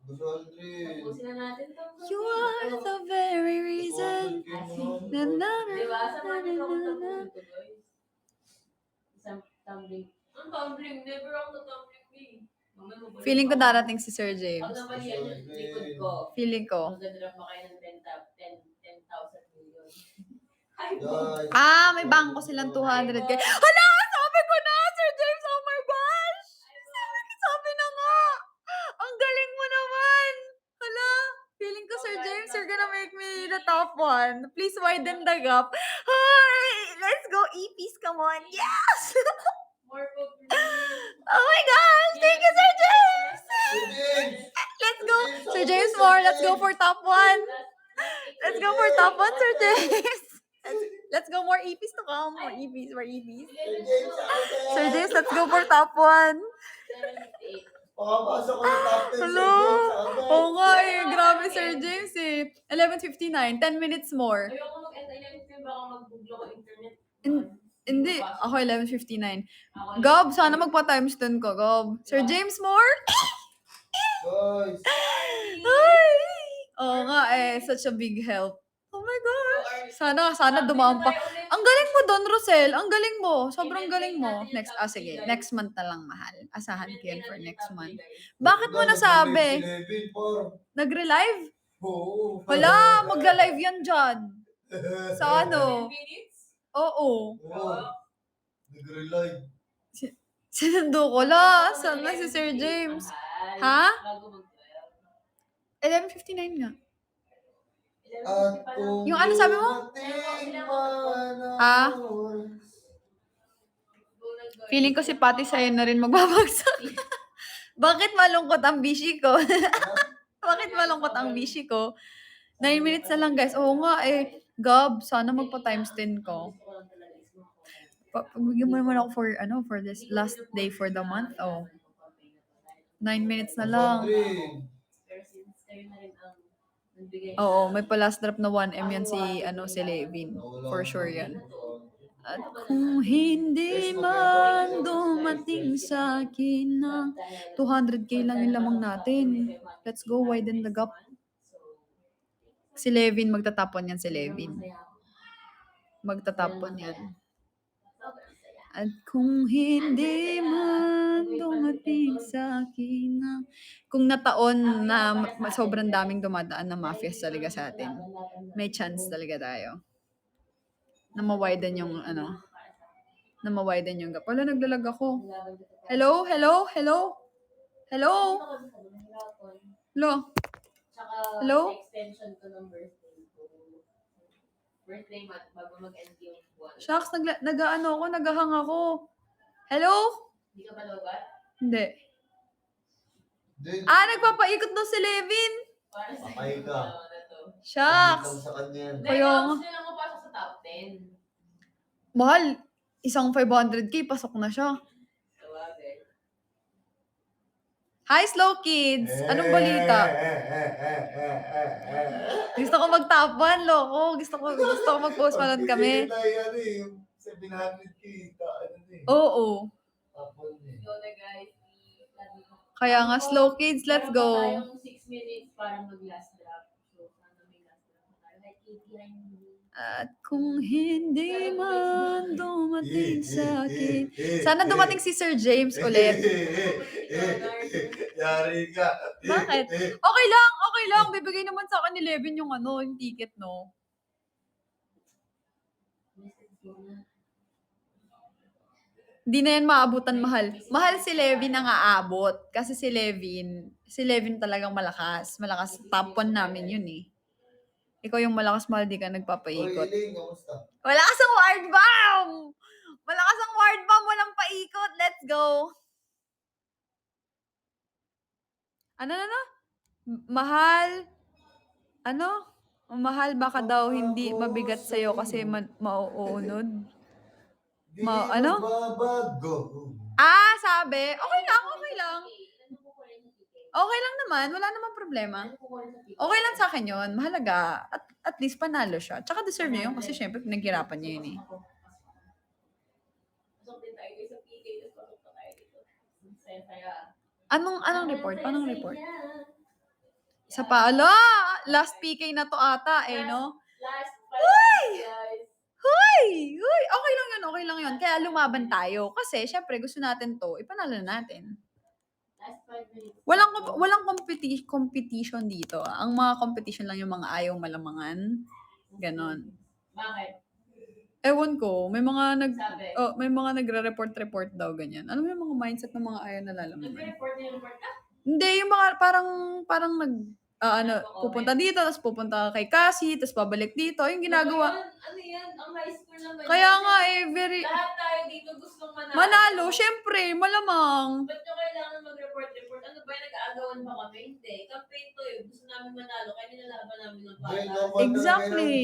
Tapusin na natin to. You are the very reason. Diba? Saan natin ako tapusin to, guys? Isang tumbling. Ang tumbling? Never ako na-tumbling, eh. Mamaya mabalik Feeling ko ako. darating si Sir James. Pag naman yan yung likod ko, Feeling ko. mag-drop mo kayo ng 10,000 million. Hi, May bangko silang 200K. Hala! Sabi ko na, Sir James! Oh my gosh! Sabi na nga! Ang galing mo naman! Hala! Feeling ko, Sir James, you're gonna make me the top 1. Please widen the gap. Hi! Let's go, EPs! Come on! Yes! More po, Oh my gosh! Thank you, Sir James! Let's go! Sir James Moore, let's go for top 1! Let's go for top 1, Sir James! Let's go, more EPs to come. More EPs. Sir James, let's go for top 1. Pakapasok ko sa top 10. Hello! Oo nga grabe Sir James 11:59, 10 minutes more. Ayoko mag-end baka magbuglo ko internet. Hindi, ako 11:59. Gob, sana magpa-times 10 ka, Gob. Sir James Moore? Guys. Ay! Oo nga such a big help. Oh my gosh. Sana dumaan pa. Ang galing mo Don Rosel. Ang galing mo. Sobrang galing mo. Sige. Next month na lang, mahal. Asahan ko yan for next month. Bakit mo nasabi? Nagre-live? Oo. Wala, magla-live yan dyan. Sa ano? 10 minutes? Oo. Nagre-live. Sinundo ko la. Saan na si Sir James? Ha? Bago mag-12. 11:59 nga. Yung ano sabi mo? Feeling ko si Patty sa'yo na rin magbabagsak. Bakit malungkot ang bishi ko? 9 minutes na lang, guys. Oo nga Gab, sana magpa-times 10 ko. Bigyan mo naman ako for this last day for the month. 9 minutes na lang. Pero since kayo na rin ang Nagbigay Oo, siya. may pa-last drop na 1M yan si, si Levin. For sure yan. At kung hindi man dumating sa akin ng 200K lang yung lamang natin. Let's go, widen the gap. Si Levin, magtatapon yan si Levin. Magtatapon yan. At kung hindi man dumating sa akin ng... Kung nataon na sobrang daming dumadaan na mafias talaga sa atin, may chance talaga tayo na ma-widen yung na ma-widen yung gap. Wala, naglalag ako. Hello? Hello? Hello? Hello? Hello? Tsaka Hello? extension ko ng birthday ko. Birthday month bago mag-end yung buwan. Shucks, nagahang ako. Hello? Hindi ka ba lobat? Hindi. Dude, Nagpapaikot daw si Levin. Para sa Patay ka. na to. Shucks. sa kanya yan. Hindi, Kaya nga. gusto nilang mapasok sa top 10. Mahal, isang 500K, pasok na siya. Tawagin. Hi, Slow Kids! Anong balita? Gusto ko mag-top 1, loko. Gusto ko mag-post malon kami. Tayo yung 700K. Oo. Go na guys. Kaya nga, Slow Kids, let's Meron pa go. tayong 6 minutes para mag-last drop. So, sana may last drop na tayo. Like 89 minutes. At kung hindi man dumating sa akin. Sana dumating si Sir James ulit. Yari ka. Bakit? Okay lang. Bibigay naman sa akin ni Levin yung yung ticket, no? Hindi na yan maabutan, mahal. Mahal si Levin ang aabot. Kasi si Levin talagang malakas. Malakas. Top 1 namin yun eh. Ikaw yung malakas, mahal, di ka nagpapaikot. Wala kasang ward bomb! Malakas ang ward bomb, walang paikot. Let's go. Mahal. Mahal, baka daw hindi mabigat sa'yo kasi mauunod. Babago. Sabi. Okay lang. Okay lang naman. Wala namang problema. Okay lang sa akin yun. Mahalaga. At least panalo siya. Tsaka deserve niya yun kasi syempre pinaghirapan niya yun eh. Pasok din tayo sa PK. Tapos pasok pa tayo dito. Saya-saya. Anong report? Anong report? Sa paala. Last PK na to ata no? Last 5 minutes, guys. Uy! Okay lang yun. Kaya lumaban tayo. Kasi syempre gusto natin to. Ipanalo na natin. Last 5 minutes. Walang competition dito. Ang mga competition lang yung mga ayaw malamangan. Ganon. Bakit? Ewan ko, may mga Sabi. may mga nagre-report daw ganyan. Ano yung mga mindset ng mga ayaw nalalaman? Nag-report na yung report ka? Hindi, yung mga parang pupunta dito, tapos pupunta kay Cassie, tapos babalik dito, yung ginagawa. Ano yan? Ang high school naman. Kaya nga very Lahat tayo dito gustong manalo, syempre, malamang. Ba't nyo kailangan mag-report? Ano ba yung nag-aagawan pa kami? Hindi. Campaign to eh. Gusto namin manalo. Kaya nilalaban namin ng bata. Exactly.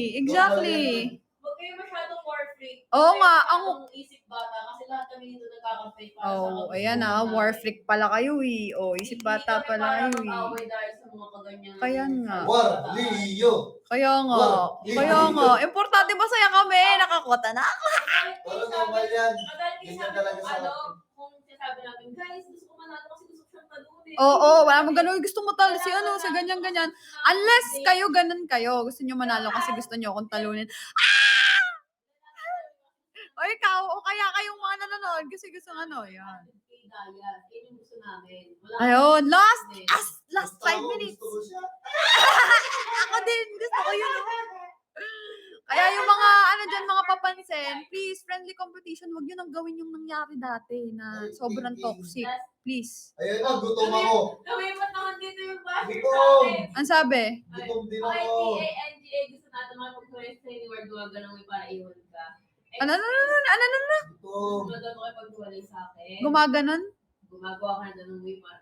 Huwag kayo masyadong war freak. Oo nga, ang isip bata kasi lahat kami dito nagkakampay para sa kagustuhan ayan war freak pala kayo eh. Isip bata pala kayo eh. Hindi kami para mag-away dahil sa mga kaganyan. Kaya nga. War, Leo. Kaya nga. Importante masaya kami. Nakakota na ako. Wala naman yan. Kagalit Ganyan sabi talaga ko, sa kung sinasabi namin, guys, gusto ko manalo kasi gusto ko siyang talunin. Oo, wala mo ganun. Gusto mo talo sa ganyan-ganyan. Unless kayo ganun kayo. Gusto nyo manalo kasi gusto nyo akong talunin. O ikaw, o kaya kayong mga nanonood kasi gusto yan. Yan yung gusto namin. Ayun, last Basta 5 ako, minutes. gusto ko siya. Ako din, gusto ko yun. Kaya yung mga, mga papansin, please, friendly competition, wag yun ang gawin yung nangyari dati na sobrang toxic. Please. Ayun na, gutom ako. Lumipat naman dito yung bahay sa Gutom. akin. Ang sabi? Gutom din Okay, ako. TANGA, gusto natin makipag-tuwes sa inyo or gumagano'n mo para iwan ka. Ano? Gutom. Gusto na makipag-tuwalay sa akin. Gumaganon? Gumagawa ka na doon ng way para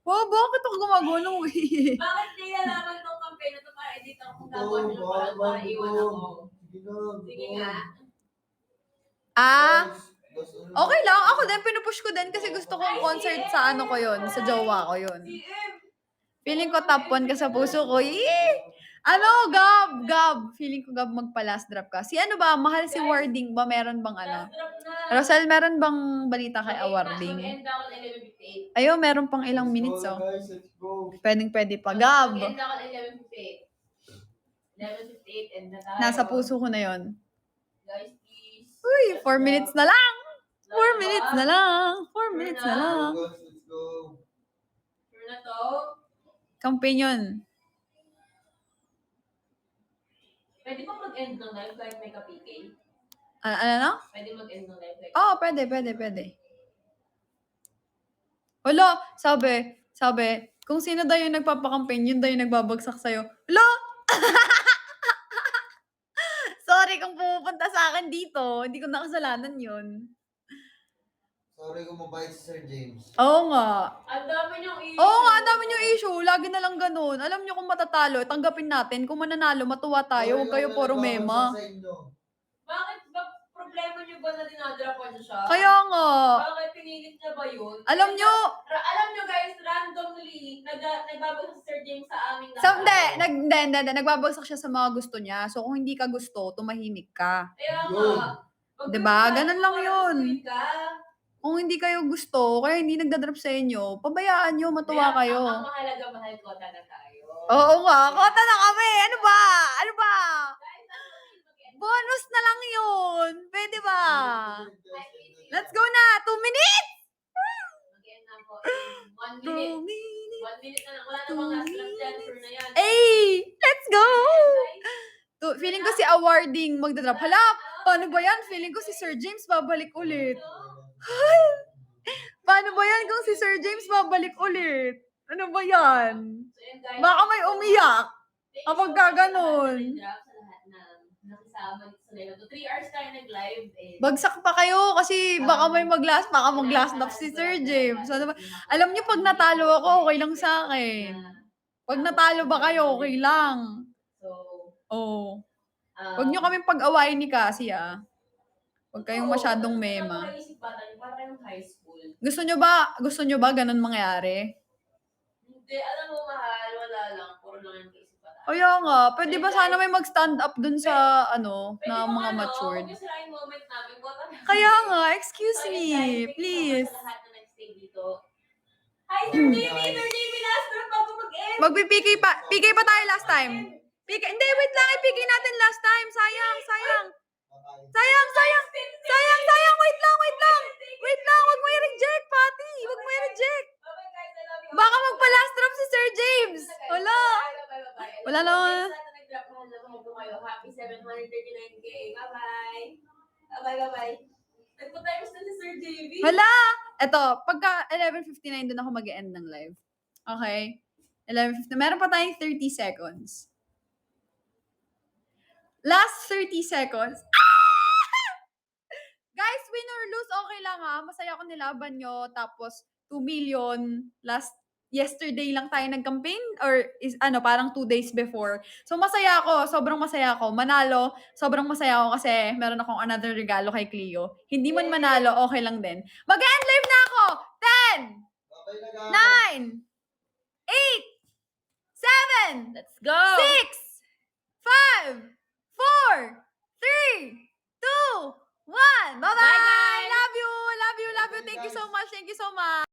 Wow, bakit ako gumagawa ng way? Bakit di nalaman itong campaign na ito para edit ako kung gagawa nyo para iwan ako? Sige nga. Okay lang. Ako din, pinupush ko din kasi gusto kong concert sa ko yun, sa jowa ko yun. CM! Feeling ko top 1 ka sa puso ko. Yee! Gab. Feeling ko Gab magpa-last drop ka. Si ano ba, mahal si Warding ba? Meron bang ano? Last drop na. Rosel, meron bang balita kay Awarding? Mag-end ako ng 11:58. Ayo, meron pang ilang minutes, oh. Guys, let's go. Pwede pa. Gab, Mag-end ako ng 11:58. 11:58 and na tayo. nasa puso ko na yon. Guys, please. Uy, 4 minutes na lang. 4 Last minutes ba? na lang. 4 minutes na na? lang. Guys, let's go. Sure na to? Campaign yun. Pwede pa mag-end ng live kahit may ka-PK? Ano na? Pwede mag-end ng live like Oo, pwede. Wala, sabi, kung sino daw yung nagpapakampaign, yun daw yung nagbabagsak sa'yo. Wala! Sorry kung pupunta sa akin dito. Hindi ko nakasalanan yun. Sorry kung mabait si Sir James. Oo nga. Ang dami niyong issue. Oo nga, ang dami niyong issue. Lagi na lang ganun. Alam niyo kung matatalo, tanggapin natin. Kung mananalo, matuwa tayo. Huwag kayo puro mema. Bakit ba problema niyo ba na dinadrapan niyo siya? Kaya nga. Bakit pinilit niya ba yun? Alam niyo, Alam niyo guys, randomly, nagbabagsak si Sir James sa aming hindi. Nagbabagsak siya sa mga gusto niya. So, kung hindi ka gusto, tumahimik ka. Kaya Yun. nga. Diba? Ganun lang yun. Sweet ka. Kung hindi kayo gusto, kaya hindi nagdadrop sa inyo, pabayaan nyo, matuwa Kaya, kayo. Ang mahalaga, mahal ko na tayo. Oo nga, kota na kami. Ano ba? Guys, mag-end. Bonus na lang yun. Pwede ba? Let's go na. 2 minutes? Mag-end na po. 1 minute. 1 minute na lang. Wala na bang last drop dyan? Sure na yan. Let's go! Guys, Feeling ko si Awarding magdadrop. Hala, paano ba yan? Feeling ko si Sir James babalik ulit. Paano ba yan kung si Sir James babalik ulit? Ano ba yan? So, yan, guys. Baka may umiyak. Thank you kapag so much gaganon. sa lahat na nakisama dito sa live. 3 hours tayo nag-live. Bagsak pa kayo kasi baka mag-last up si Sir James. Ano ba? Alam niyo, pag natalo ako, okay lang sa akin. Pag natalo ba kayo, okay lang. So, Oo. Huwag niyo kaming pag-awayin ni Cassie, ah. Huwag kayong masyadong mema. Nakakaisip ba tayo? Para kayong high school. Gusto nyo ba ganun mangyari? Hindi, alam mo mahal, wala lang. Puro lang yung isip pa tayo. Kaya nga, pwede ba sana may mag-stand up dun sa, na mga matured? Huwag yung moment namin. Kaya nga, excuse me, please. Sa lahat na nag-stay dito. Hi, Sir Jamie! Sir Jamie, last drop bago mag-end! Magpi-PK pa tayo last time. Hindi, wait lang, i-PK natin last time. Sayang. Wait lang, wag mo i-reject, Patty. Wag mo i-reject. Bye-bye guys, I love you. Baka magpa-last drop si Sir James. Wala. Bye-bye. Wala naman. Sa lahat na nag-drop, mahal na mahal ko kayo. Happy 739K. Bye-bye. Bye-bye. Nagpa-times na si Sir JV. Hala! Eto, pagka 11:59 doon ako mag-end ng live. Okay? 11:59. Meron pa tayong 30 seconds. Last 30 seconds. Guys, win or lose, okay lang ha. Masaya ako nilaban nyo. Tapos, 2 million. Yesterday lang tayo nag-campaign or parang 2 days before. So, masaya ako. Sobrang masaya ako. Manalo, sobrang masaya ako kasi meron akong another regalo kay Cleo. Hindi man manalo, okay lang din. Mag-end live na ako! 10, 9, 8, 7, Let's go! 6, 5, 4, 3, 2, 1. Bye-bye! Bye, guys! Love you! Thank you so much.